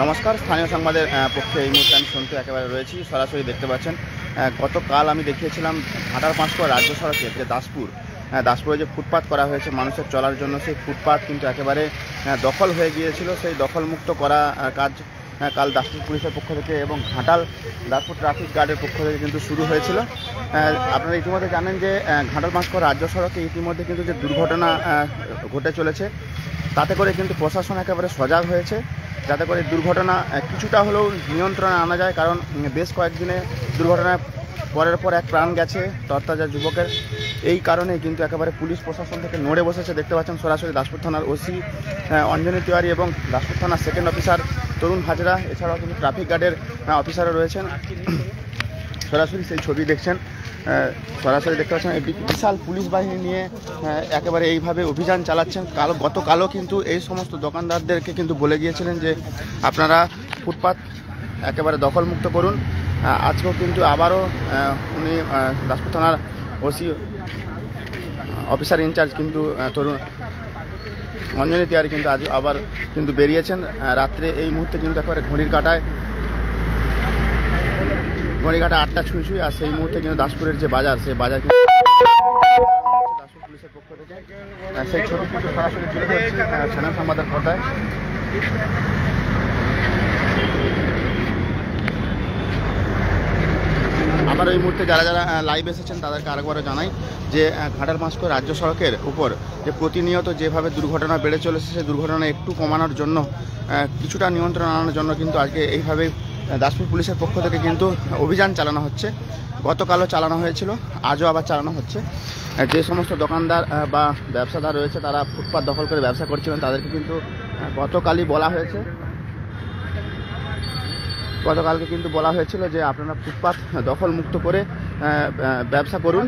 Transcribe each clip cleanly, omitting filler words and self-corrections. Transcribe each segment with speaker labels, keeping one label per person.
Speaker 1: নমস্কার, স্থানীয় সংবাদের পক্ষে এই মুহূর্তে আমি সন্তু একেবারে রয়েছি। সরাসরি দেখতে পাচ্ছেন, গতকাল আমি দেখিয়েছিলাম ঘাটাল পাঁশকুড়া রাজ্য সড়কের যে দাসপুরে যে ফুটপাত করা হয়েছে মানুষের চলার জন্য, সেই ফুটপাত কিন্তু একেবারে দখল হয়ে গিয়েছিল। সেই দখলমুক্ত করা কাজ কাল দাসপুর পুলিশের পক্ষ থেকে এবং ঘাটাল দাসপুর ট্রাফিক গার্ডের পক্ষ থেকে কিন্তু শুরু হয়েছিল। আপনারা ইতিমধ্যে জানেন যে ঘাটাল পাঁশকুড়া রাজ্য সড়কে ইতিমধ্যে কিন্তু যে দুর্ঘটনা ঘটে চলেছে, তাতে করে কিন্তু প্রশাসন একেবারে সজাগ হয়েছে, যাতে করে দুর্ঘটনা কিছুটা হলেও নিয়ন্ত্রণে আনা যায়। কারণ বেশ কয়েকদিনে দুর্ঘটনায় পরের পর এক প্রাণ গেছে তরতাজা যুবকের। এই কারণে কিন্তু একেবারে পুলিশ প্রশাসন থেকে নড়ে বসেছে। দেখতে পাচ্ছেন সরাসরি দাসপুর থানার ওসি অঞ্জনী তিওয়ারি এবং দাসপুর থানার সেকেন্ড অফিসার তরুণ হাজরা, এছাড়াও কিন্তু ট্রাফিক গার্ডের অফিসারও রয়েছেন। সরাসরি সেই ছবি দেখছেন, সরাসরি দেখতে পাচ্ছেন এই বিশাল পুলিশ বাহিনী নিয়ে একেবারে এইভাবে অভিযান চালাচ্ছেন। গতকালও কিন্তু এই সমস্ত দোকানদারদেরকে কিন্তু বলে গিয়েছিলেন যে আপনারা ফুটপাত একেবারে দখলমুক্ত করুন। আজকেও কিন্তু আবারও উনি দাসপুর থানার ওসি অফিসার ইনচার্জ কিন্তু তরুণ অঞ্জনী তিওয়ারি কিন্তু আজ আবার কিন্তু বেরিয়েছেন রাত্রে। এই মুহূর্তে কিন্তু একেবারে ঘড়ির কাঁটায় 8টা ছুঁই, আর সেই মুহূর্তে কিন্তু দাসপুরের যে বাজার, সেই বাজার কিন্তু দাসপুর পুলিশের পক্ষ থেকে সেই ছবি কিন্তু সরাসরি তুলে ধরছি চ্যানেল সংবাদের পর্দায়। আবার এই মুহূর্তে যারা যারা লাইভ এসেছেন তাদেরকে আরেকবারও জানাই যে ঘাটাল পাঁশকুড়া রাজ্য সড়কের উপর যে প্রতিনিয়ত যেভাবে দুর্ঘটনা বেড়ে চলেছে, সেই দুর্ঘটনা একটু কমানোর জন্য, কিছুটা নিয়ন্ত্রণ আনার জন্য কিন্তু আজকে এইভাবে দাসপুর পুলিশের পক্ষ থেকে কিন্তু অভিযান চালানো হচ্ছে। গতকালও চালানো হয়েছিল, আজও আবার চালানো হচ্ছে। যে সমস্ত দোকানদার বা ব্যবসাদার রয়েছে তারা ফুটপাত দখল করে ব্যবসা করছিলেন, তাদেরকে কিন্তু গতকালকে কিন্তু বলা হয়েছিল যে আপনারা ফুটপাত দখল মুক্ত করে ব্যবসা করুন।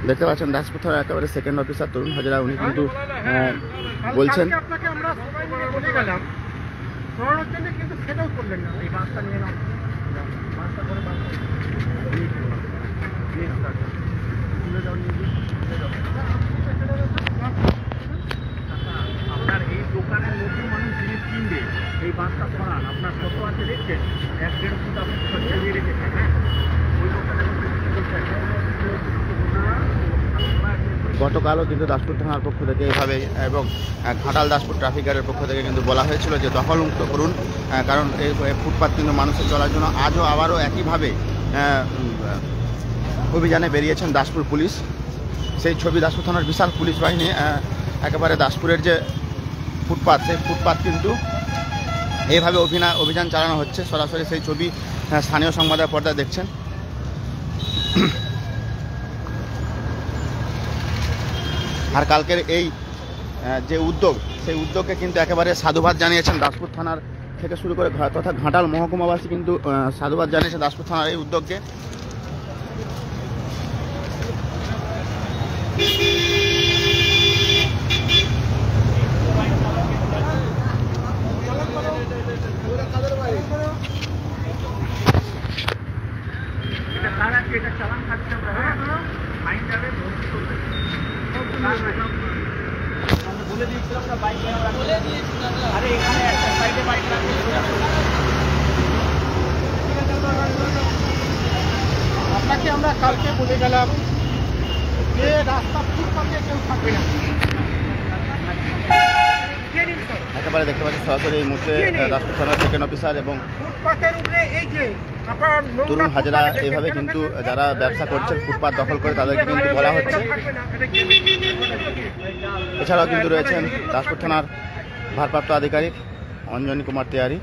Speaker 1: দেখতে পাচ্ছেন দাসপুর থানার একেবারে সেকেন্ড অফিসার তরুণ হাজরা, উনি কিন্তু বলছেন
Speaker 2: আপনার এই দোকানের মধ্যে মানুষ জিনিস কিনবে, এই বাসটা সরান, আপনার কত আছে দেখছেন, 1-1.5 ফুট আপনি ছড়িয়ে রেখেছেন। হ্যাঁ, ওই দোকানের
Speaker 1: গতকালও কিন্তু দাসপুর থানার পক্ষ থেকে এভাবে এবং ঘাটাল দাসপুর ট্রাফিক গার্ডের পক্ষ থেকে কিন্তু বলা হয়েছিল যে দখলমুক্ত করুন, কারণ এই ফুটপাত কিন্তু মানুষের চলার জন্য। আজও আবারও একইভাবে অভিযানে বেরিয়েছেন দাসপুর পুলিশ। সেই ছবি দাসপুর থানার বিশাল পুলিশ বাহিনী একেবারে দাসপুরের যে ফুটপাত, সেই ফুটপাত কিন্তু এইভাবে অভিযান চালানো হচ্ছে। সরাসরি সেই ছবি স্থানীয় সংবাদের পর্দায় দেখছেন। আর কালকের এই যে উদ্যোগ, সেই উদ্যোগকে কিন্তু একেবারে সাধুবাদ জানিয়েছেন দাসপুর থানার থেকে শুরু করে তথা ঘাটাল মহকুমাবাসী কিন্তু সাধুবাদ জানিয়েছে দাসপুর থানার এই উদ্যোগকে।
Speaker 2: এটা চালান খাচ্ছে আমরা, ফাইন যাবে, বলে দিয়েছিলাম না বাইক, আরে এখানে একটা সাইডে বাইক রাখবে। আপনাকে আমরা কালকে বলে গেলাম যে রাস্তা ফুটপাতে কেউ থাকবে না।
Speaker 1: একেবারে দেখতে পাচ্ছি সরাসরি এই মুহূর্তে দাসপুর থানার সেকেন্ড অফিসার এবং তরুণ হাজরা এইভাবে কিন্তু যারা ব্যবসা করছেন ফুটপাত দখল করে তাদেরকে কিন্তু বলা হচ্ছে। এছাড়াও কিন্তু রয়েছেন দাসপুর থানার ভারপ্রাপ্ত আধিকারিক অঞ্জনী কুমার তিওয়ারি।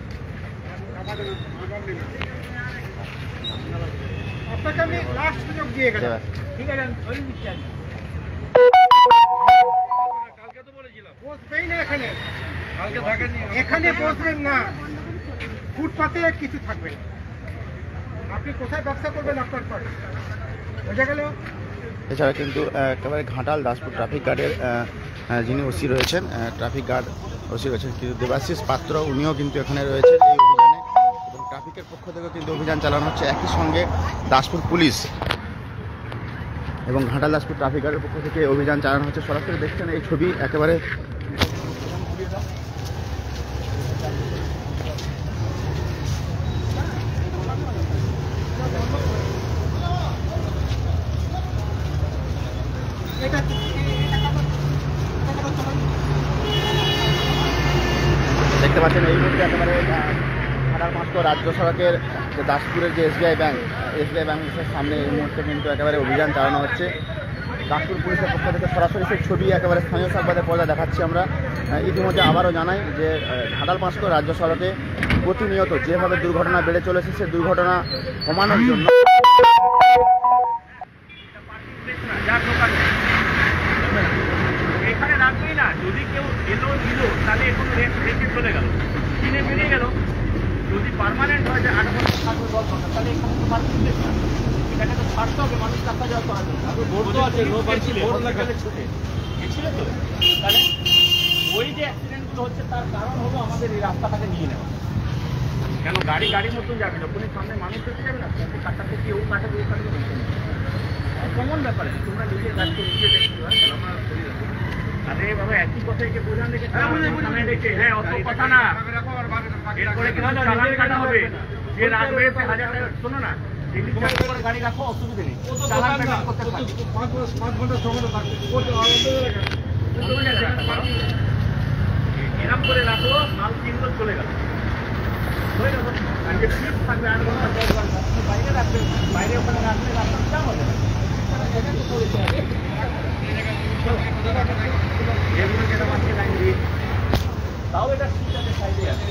Speaker 2: এখানে বসবেন না, ফুটপাতে কিছু থাকবে না। আপনি কোথায় ব্যবসা করবেন আপনার পরে বোঝা গেল।
Speaker 1: এছাড়া কিন্তু একেবারে ঘাটাল দাসপুর ট্রাফিক গার্ডের যিনি ওসি রয়েছেন, ট্রাফিক গার্ড ওসি রয়েছেন কিন্তু দেবাশিস পাত্র, উনিও কিন্তু এখানে রয়েছেন এই অভিযানে এবং ট্রাফিকের পক্ষ থেকেও কিন্তু অভিযান চালানো হচ্ছে। একই সঙ্গে দাসপুর পুলিশ এবং ঘাটাল দাসপুর ট্রাফিক গার্ডের পক্ষ থেকে অভিযান চালানো হচ্ছে। সরাসরি দেখছেন এই ছবি একেবারে দেখতে পাচ্ছেন এই মুহূর্তে একেবারে ঘাটাল পাঁচশো রাজ্য সড়কের যে দাসপুরের যে এসবিআই ব্যাংকের সামনে এই মুহূর্তে কিন্তু একেবারে অভিযান চালানো হচ্ছে। দাসপুর পুলিশের পক্ষ থেকে সরাসরি সেই ছবি একেবারে স্থানীয় সংবাদের পর্দায় দেখাচ্ছি আমরা। ইতিমধ্যে আবারও জানাই যে ঘাটাল পাঁচশো রাজ্য সড়কে প্রতিনিয়ত যেভাবে দুর্ঘটনা বেড়ে চলেছে সে দুর্ঘটনা কমানোর জন্য
Speaker 3: এখানে রাখবেই না। যদি কেউ এলো দিল তাহলে এখন রেখে চলে গেল, কিনে বেরিয়ে গেল। যদি পার্মানেন্ট হয় যে 8 বছর থাকবে 10 বছর, তাহলে এখানে তো পার্কিং প্লেস না, এখানে তো ছাড়তে হবে মানুষ রাস্তা যাওয়া করার জন্য। ভোট তো আছে, ছুটে গেছিল তো, তাহলে ওই যে অ্যাক্সিডেন্টগুলো হচ্ছে তার কারণ হলো আমাদের এই রাস্তাটাকে নিয়ে নেওয়া। কেন গাড়ির মতন যাবে, যখনই সামনে মানুষ দেখতে যাবে না, কাটা থেকে ও কাটা দিয়ে কাটবে কমন ব্যাপারে। তোমরা নিজের কাজকে নিজে দেখতে হয়, আমরা আরে বাবা একই কথাই কে বোঝান দেখে দেখে হ্যাঁ অত কথা না। এরপরে কিন্তু চালান কাটা হবে, যে রাখবে 1000 টাকা। শোনো না, গাড়ি রাখো, অসুবিধা নেই, চালান পেমেন্ট করতে থাকবে। 5 ঘন্টা সময় থাকবে, এরকম করে রাখো, মাল 3 বছর চলে গেল হয়ে গেল। আর যে ফিট থাকবে 8 ঘন্টা 10 ঘন্টা বাইরে রাখবে, বাইরে ওখানে রাখলে রাস্তা চাপ হবে না। তাও এটা ঠিক আছে, সাইডে আছে।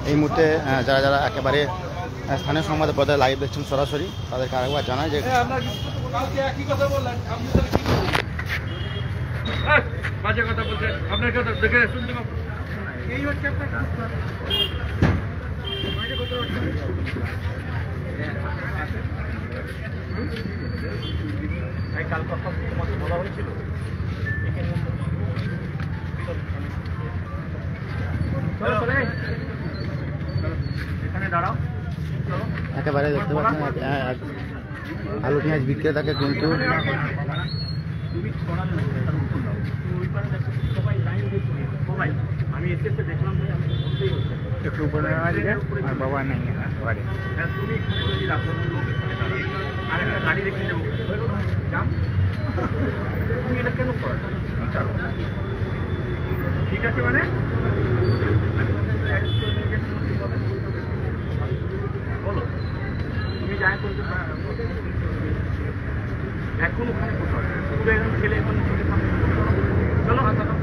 Speaker 1: এই মুহূর্তে যারা যারা একেবারে স্থানীয় সংবাদের পর্দায় লাইভ দেখছেন সরাসরি, তাদেরকে আরেকবার জানায় যে
Speaker 3: বাজে কথা বলছেন, আপনার কথা দেখে শুনতে পাবো।
Speaker 2: এই হচ্ছে আপনার
Speaker 3: কাল কথা বলা হয়েছিল এখানে দাঁড়াও।
Speaker 1: একেবারে দেখতে পাচ্ছেন আলু পেঁয়াজ বিক্রেতাকে কিন্তু
Speaker 3: আমি এসে দেখলাম
Speaker 2: একটু উপরে আর বাবা নেই ঘরে।
Speaker 3: তুমি যদি রাখো আরেকটা গাড়ি রেখে দেবো, তুমি এটা কেন করো? ঠিক আছে মানে বলো, তুমি যাই করতে পারো এখন ওখানে কোথাও পুরো একদম ছেলে এখন চলো।
Speaker 1: আপনারা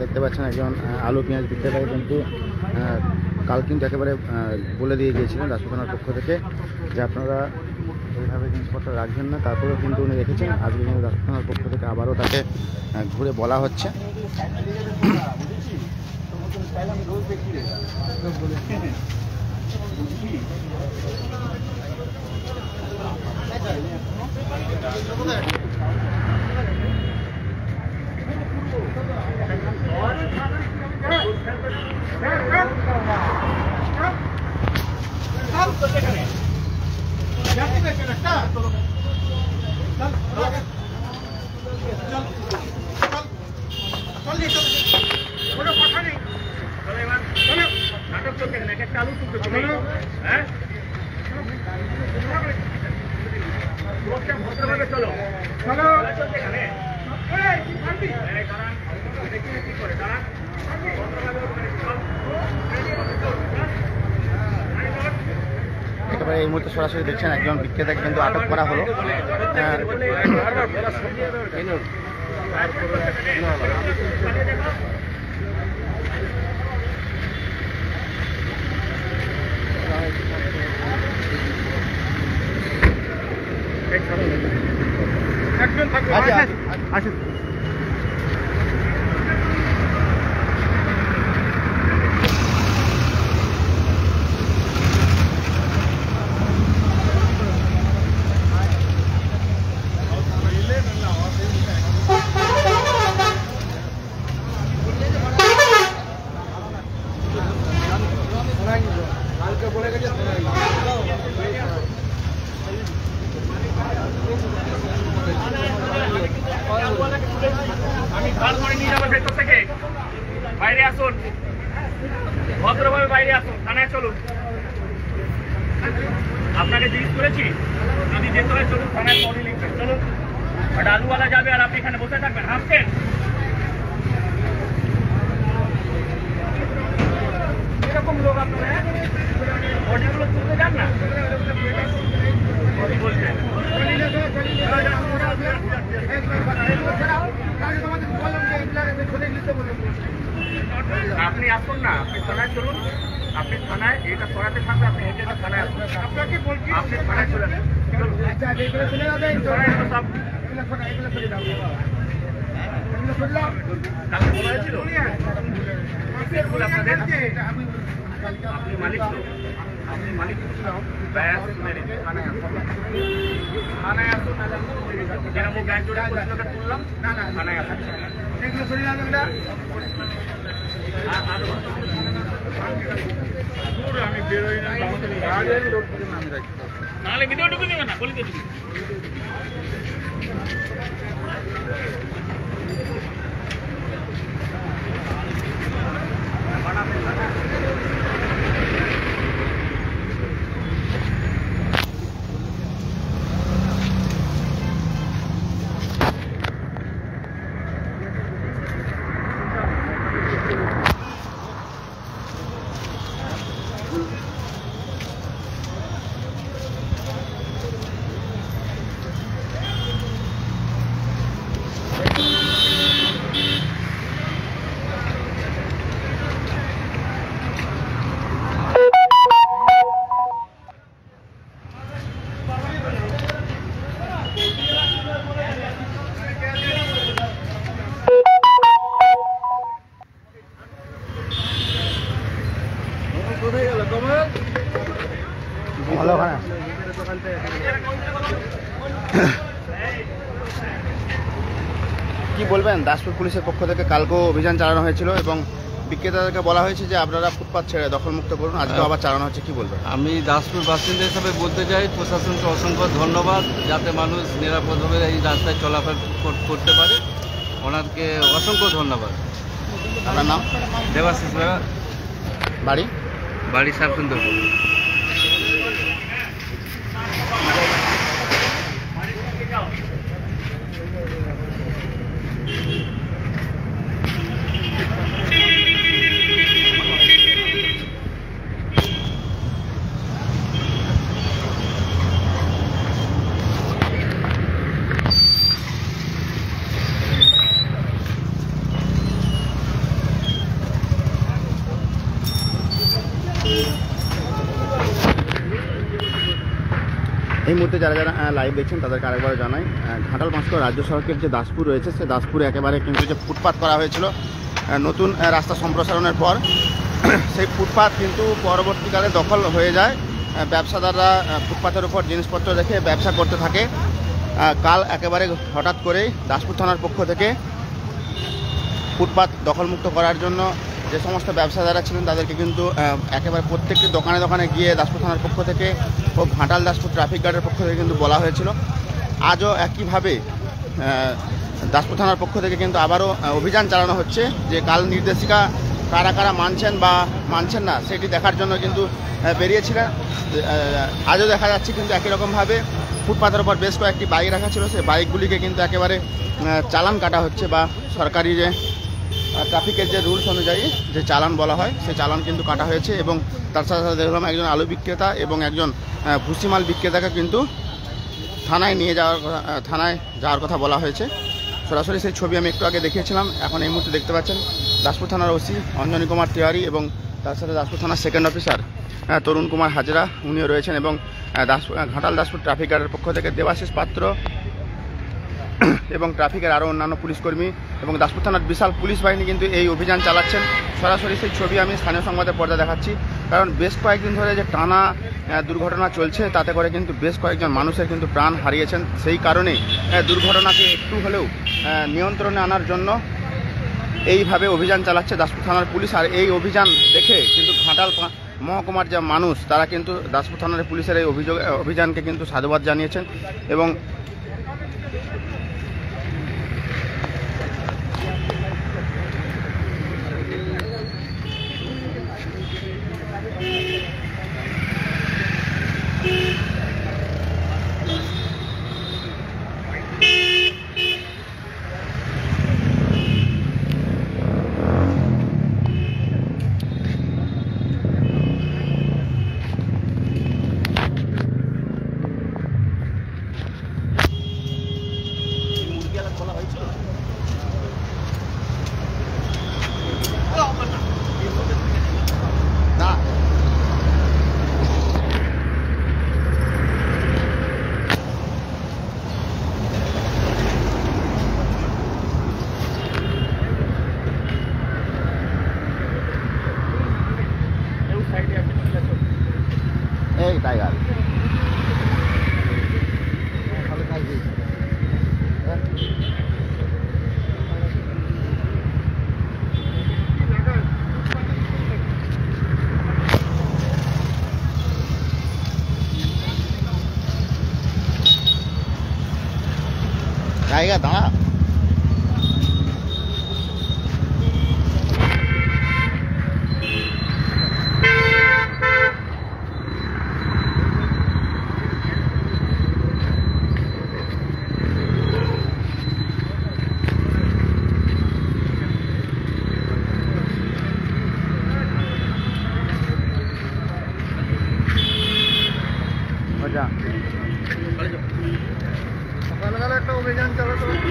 Speaker 1: দেখতে পাচ্ছেন একজন আলু পেঁয়াজ বিক্রেতাকে কিন্তু কাল কিন্তু একেবারে বলে দিয়ে গিয়েছিলেন দাসপুর থানার পক্ষ থেকে যে আপনারা এইভাবে জিনিসপত্র রাখবেন না। তারপরেও কিন্তু উনি রেখেছেন। আজকে কিন্তু দাসপুর থানার পক্ষ থেকে আবারও তাকে ঘুরে বলা হচ্ছে।
Speaker 3: চলো
Speaker 1: একেবারে এই মুহূর্তে সরাসরি দেখছেন একজন বিক্রেতাকে কিন্তু আটক করা হলো।
Speaker 2: একজন থাকবে।
Speaker 1: আচ্ছা
Speaker 3: ভদ্রভাবে বাইরে আসুন, থানায় চলুন। আপনাকে জিজ্ঞেস করেছি, যদি যেতে হয় চলুন, থানায় পরে লিখবেন, চলুন। একটা আলুওয়ালা যাবে আর আপনি এখানে বসে থাকবেন, হাসছেন। এরকম লোক আপনারা বডিগুলো তুলতে যান না, বলছেন আপনি আসুন না, আপনি থানায় চলুন। আপনি থানায় এটা সরাতে থাকবে, আপনি হেঁটে থানায় আসুন। আপনাকে বলছি আপনি থানায় চলে আসুন। আপনাদের আপনি মালিক তো, আপনি মালিক ব্যাস থানায় আসুন, থানায় আসুন। যেরকম ব্যাংক জোড়া তুললাম, থানায় আসুন। আমি বেরোই না, নাহলে ভিডিও ঢুকে দেবে না, বলি তো।
Speaker 1: কি বলবেন, দাসপুর পুলিশের পক্ষ থেকে কালকেও অভিযান চালানো হয়েছিল এবং বিক্রেতাদেরকে বলা হয়েছে যে আপনারা ফুটপাত ছেড়ে দখলমুক্ত করুন, আজকে আবার চালানো হচ্ছে, কি বলবেন?
Speaker 4: আমি দাসপুর বাসিন্দা হিসাবে বলতে চাই প্রশাসনকে অসংখ্য ধন্যবাদ, যাতে মানুষ নিরাপদভাবে এই রাস্তায় চলাফেরা করতে পারে। ওনাকে অসংখ্য ধন্যবাদ।
Speaker 1: আপনার নাম?
Speaker 4: দেবাশিস বেড়া,
Speaker 1: বাড়ি?
Speaker 4: বাড়ি শ্যামসুন্দরপুর।
Speaker 1: এই মুহূর্তে যারা যারা লাইভ দেখছেন তাদেরকে আরেকবার জানাই, ঘাটাল পাঁচশো রাজ্য সড়কের যে দাসপুর রয়েছে, সেই দাসপুরে একেবারে কিন্তু যে ফুটপাত করা হয়েছিল নতুন রাস্তা সম্প্রসারণের পর, সেই ফুটপাত কিন্তু পরবর্তীকালে দখল হয়ে যায়। ব্যবসাদাররা ফুটপাতের উপর জিনিসপত্র রেখে ব্যবসা করতে থাকে। কাল একেবারে হঠাৎ করেই দাসপুর থানার পক্ষ থেকে ফুটপাত দখলমুক্ত করার জন্য যে সমস্ত ব্যবসাদাররা ছিলেন তাদেরকে কিন্তু একেবারে প্রত্যেকটি দোকানে দোকানে গিয়ে দাসপুর থানার পক্ষ থেকে ও ঘাটাল দাসপুর ট্রাফিক গার্ডের পক্ষ থেকে কিন্তু বলা হয়েছিল। আজও একইভাবে দাসপুর থানার পক্ষ থেকে কিন্তু আবারও অভিযান চালানো হচ্ছে, যে কাল নির্দেশিকা কারা কারা মানছেন বা মানছেন না সেটি দেখার জন্য কিন্তু বেরিয়েছিলেন। আজও দেখা যাচ্ছে কিন্তু একই রকমভাবে ফুটপাতের উপর বেশ কয়েকটি বাইক রাখা ছিল, সেই বাইকগুলিকে কিন্তু একেবারে চালান কাটা হচ্ছে, বা সরকারি যে ট্রাফিকের যে রুলস অনুযায়ী যে চালান বলা হয় সেই চালান কিন্তু কাটা হয়েছে। এবং তার সাথে সাথে দেখলাম একজন আলু বিক্রেতা এবং একজন ভুসিমাল বিক্রেতাকে কিন্তু থানায় যাওয়ার কথা বলা হয়েছে। সরাসরি সেই ছবি আমি একটু আগে দেখিয়েছিলাম। এখন এই মুহূর্তে দেখতে পাচ্ছেন দাসপুর থানার ওসি অঞ্জনী কুমার তিওয়ারি এবং তার সাথে দাসপুর থানার সেকেন্ড অফিসার তরুণ কুমার হাজরা, উনিও রয়েছেন, এবং ঘাটাল দাসপুর ট্রাফিক গার্ডের পক্ষ থেকে দেবাশিস পাত্র এবং ট্রাফিকের আরও অন্যান্য পুলিশকর্মী এবং দাসপুর থানার বিশাল পুলিশ বাহিনী কিন্তু এই অভিযান চালাচ্ছেন। সরাসরি সেই ছবি আমি স্থানীয় সংবাদের পর্দা দেখাচ্ছি, কারণ বেশ কয়েকদিন ধরে যে টানা দুর্ঘটনা চলছে তাতে করে কিন্তু বেশ কয়েকজন মানুষের কিন্তু প্রাণ হারিয়েছেন। সেই কারণে দুর্ঘটনাকে একটু হলেও নিয়ন্ত্রণে আনার জন্য এইভাবে অভিযান চালাচ্ছে দাসপুর থানার পুলিশ। আর এই অভিযান দেখে কিন্তু ঘাটাল মহকুমার যে মানুষ তারা কিন্তু দাসপুর থানার পুলিশের এই অভিযানকে কিন্তু সাধুবাদ জানিয়েছেন। এবং টাইগার। টাইগার দাঁড়া।
Speaker 2: সকালবেলা একটা অভিযান চালাতে হবে।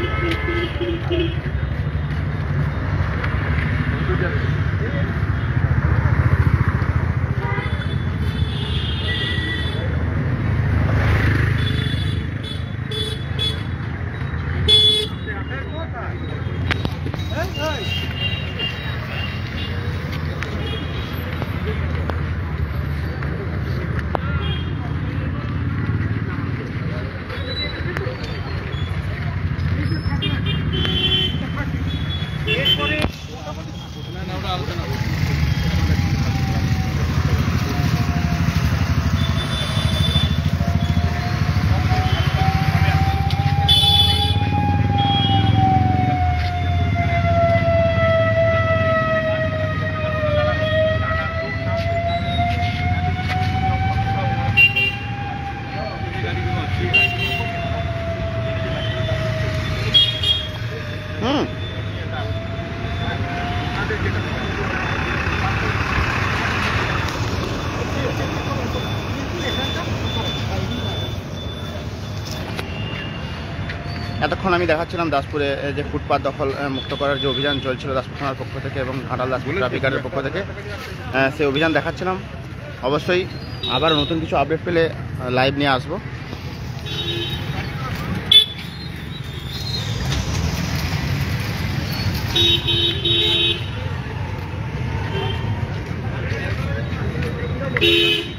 Speaker 1: এতক্ষণ আমি দেখাচ্ছিলাম দাসপুরে যে ফুটপাত দখল মুক্ত করার যে অভিযান চলছিল দাসপুর থানার পক্ষ থেকে এবং ঘাটাল দাসপুর ট্রাফিক গার্ডের পক্ষ থেকে, সেই অভিযান দেখাচ্ছিলাম। অবশ্যই আবার নতুন কিছু আপডেট পেলে লাইভ নিয়ে আসবো।
Speaker 2: Thank you.